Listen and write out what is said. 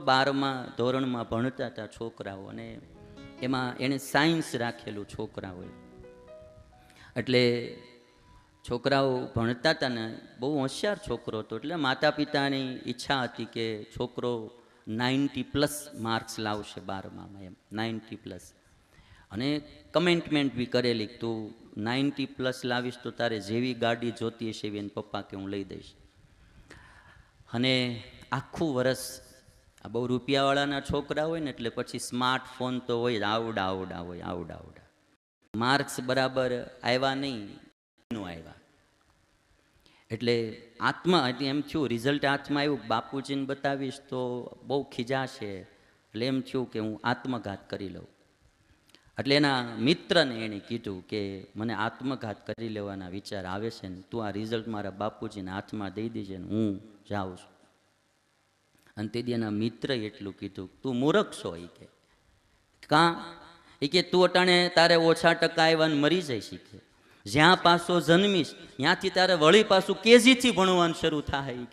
12મા ધોરણમાં ભણતા હતા છોકરાઓ, અને એમાં એણે સાયન્સ રાખેલું છોકરાઓએ. એટલે છોકરાઓ ભણતા હતા ને, બહુ હોશિયાર છોકરો હતો. એટલે માતા પિતાની ઈચ્છા હતી કે છોકરો 90+ માર્ક્સ લાવશે 12માં, એમ 90+. અને કમેન્ટમેન્ટ બી કરેલી, તું 90+ લાવીશ તો તારે જેવી ગાડી જોતી હશે એવી એને પપ્પા કે હું લઈ દઈશ. અને આખું વર્ષ આ બહુ રૂપિયાવાળાના છોકરા હોય ને, એટલે પછી સ્માર્ટફોન તો હોય, આવડા આવડા હોય, આવડા આવડા. માર્ક્સ બરાબર આવ્યા નહીં, આવ્યા. એટલે આત્મા એમ થયું, રિઝલ્ટ હાથમાં આવ્યું, બાપુજીને બતાવીશ તો બહુ ખીજાશે. એટલે એમ થયું કે હું આત્મઘાત કરી લઉં. એટલે એના મિત્રને એણે કીધું કે મને આત્મઘાત કરી લેવાના વિચાર આવે છે ને, તું આ રિઝલ્ટ મારા બાપુજીના હાથમાં દઈ દેજે ને હું જાઉં છું. અને તેથી એના મિત્રએ એટલું કીધું, તું મૂર્ખ છો. એ કે કાં? એ કે તું અટાણે તારે ઓછા ટકા આવ્યા ને મરી જાય શીખે, જ્યાં પાછો જન્મીશ ત્યાંથી તારે વળી પાછું કેજીથી ભણવાનું શરૂ થાય.